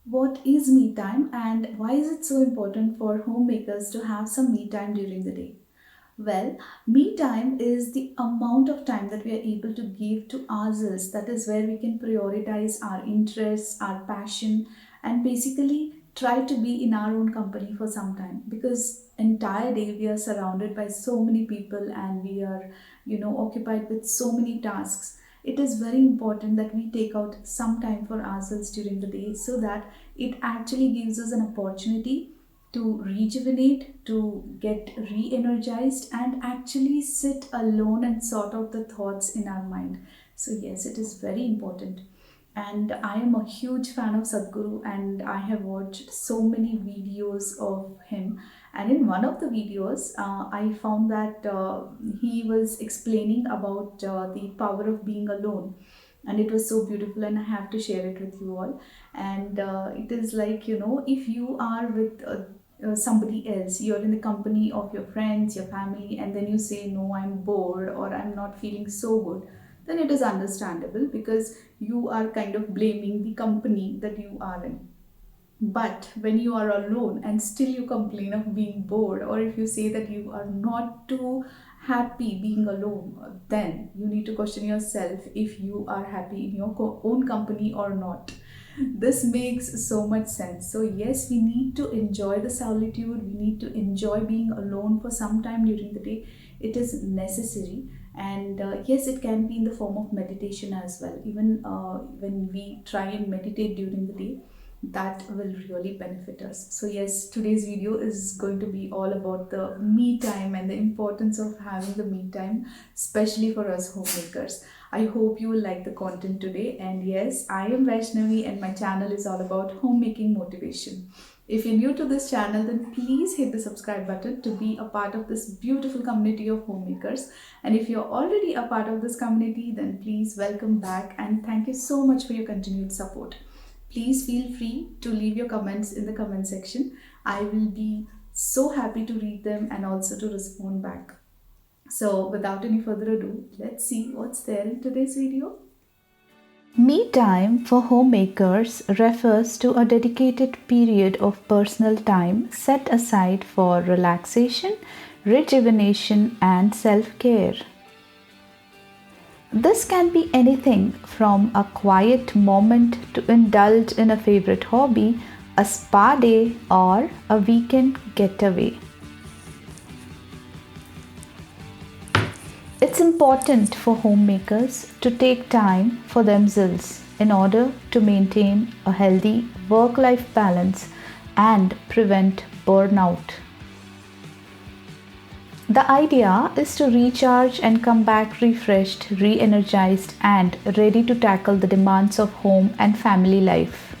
What is me time and why is it so important for homemakers to have some me time during the day? Well, me time is the amount of time that we are able to give to ourselves. That is where we can prioritize our interests, our passion, and basically try to be in our own company for some time. Because entire day we are surrounded by so many people and we are, occupied with so many tasks. It is very important that we take out some time for ourselves during the day so that it actually gives us an opportunity to rejuvenate, to get re energized, and actually sit alone and sort out the thoughts in our mind. So, yes, it is very important. And I am a huge fan of Sadhguru, and I have watched so many videos of him. And in one of the videos, I found that he was explaining about the power of being alone, and it was so beautiful, and I have to share it with you all. And it is like, if you are with somebody else, you're in the company of your friends, your family, and then you say, no, I'm bored or I'm not feeling so good, then it is understandable because you are kind of blaming the company that you are in. But when you are alone and still you complain of being bored, or if you say that you are not too happy being alone, then you need to question yourself if you are happy in your own company or not. This makes so much sense. So, yes, we need to enjoy the solitude, we need to enjoy being alone for some time during the day. It is necessary. And yes, it can be in the form of meditation as well. Even when we try and meditate during the day, that will really benefit us. So, yes, today's video is going to be all about the me time and the importance of having the me time, especially for us homemakers. I hope you will like the content today. And yes, I am Vaishnavi, and my channel is all about homemaking motivation. If you're new to this channel, then please hit the subscribe button to be a part of this beautiful community of homemakers. And if you're already a part of this community, then please welcome back and thank you so much for your continued support. Please feel free to leave your comments in the comment section. I will be so happy to read them and also to respond back. So, without any further ado, let's see what's there in today's video. Me time for homemakers refers to a dedicated period of personal time set aside for relaxation, rejuvenation, and self care. This can be anything from a quiet moment to indulge in a favorite hobby, a spa day, or a weekend getaway. It's important for homemakers to take time for themselves in order to maintain a healthy work-life balance and prevent burnout. The idea is to recharge and come back refreshed, re-energized, and ready to tackle the demands of home and family life.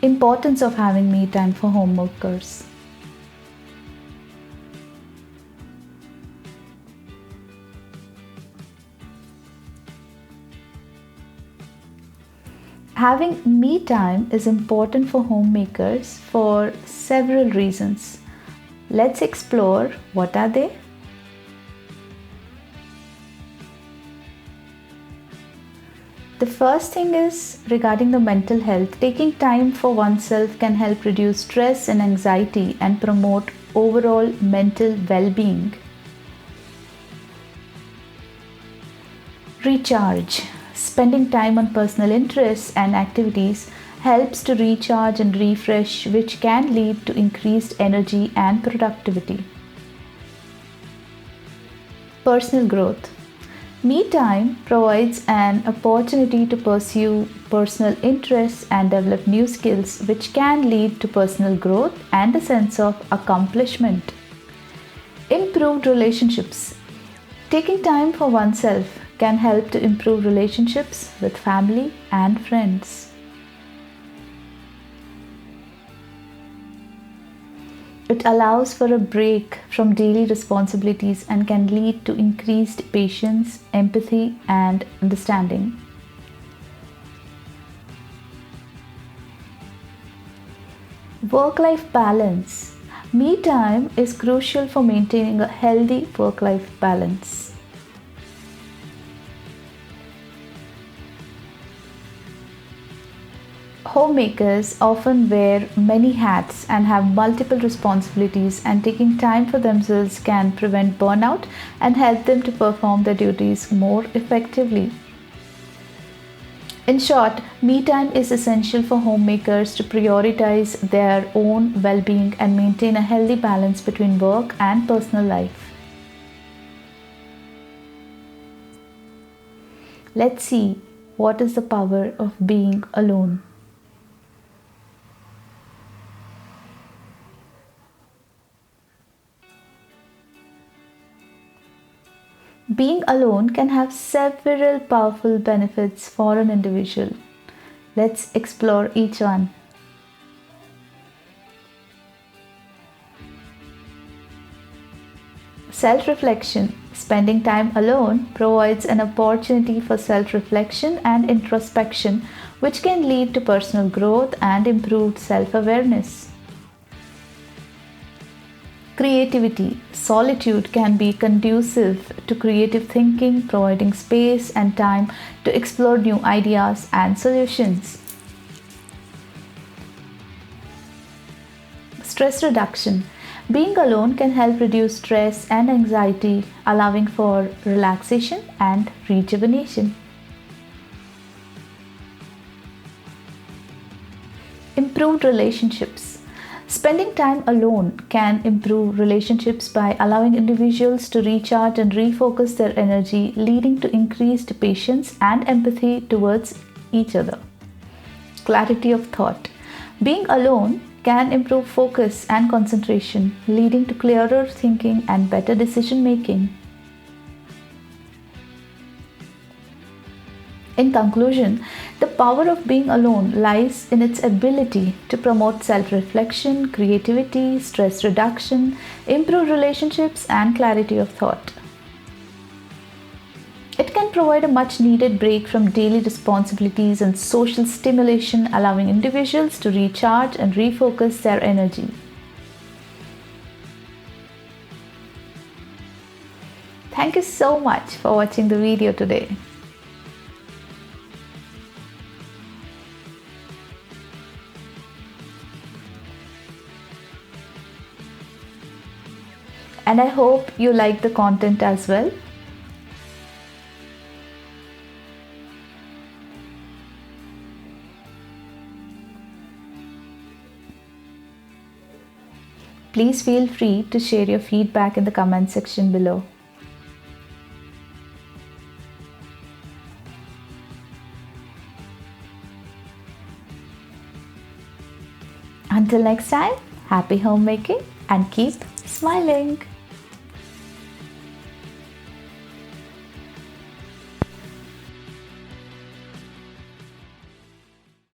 Importance of having me time for homemakers. Having me time is important for homemakers for several reasons. Let's explore what are they. The first thing is regarding the mental health. Taking time for oneself can help reduce stress and anxiety and promote overall mental well-being. Recharge. Spending time on personal interests and activities helps to recharge and refresh, which can lead to increased energy and productivity. Personal growth. Me time provides an opportunity to pursue personal interests and develop new skills, which can lead to personal growth and a sense of accomplishment. Improved relationships. Taking time for oneself can help to improve relationships with family and friends. It allows for a break from daily responsibilities and can lead to increased patience, empathy, and understanding. Work-life balance. Me time is crucial for maintaining a healthy work-life balance. Homemakers often wear many hats and have multiple responsibilities, and taking time for themselves can prevent burnout and help them to perform their duties more effectively. In short, me time is essential for homemakers to prioritize their own well being and maintain a healthy balance between work and personal life. Let's see what is the power of being alone. Being alone can have several powerful benefits for an individual. Let's explore each one. Self reflection. Spending time alone provides an opportunity for self reflection and introspection, which can lead to personal growth and improved self awareness. Creativity. Solitude can be conducive to creative thinking, providing space and time to explore new ideas and solutions. Stress reduction. Being alone can help reduce stress and anxiety, allowing for relaxation and rejuvenation. Improved relationships. Spending time alone can improve relationships by allowing individuals to recharge and refocus their energy, leading to increased patience and empathy towards each other. Clarity of thought. Being alone can improve focus and concentration, leading to clearer thinking and better decision making. In conclusion, the power of being alone lies in its ability to promote self-reflection, creativity, stress reduction, improved relationships, and clarity of thought. It can provide a much-needed break from daily responsibilities and social stimulation, allowing individuals to recharge and refocus their energy. Thank you so much for watching the video today. And I hope you like the content as well. Please feel free to share your feedback in the comment section below. Until next time, happy homemaking and keep smiling.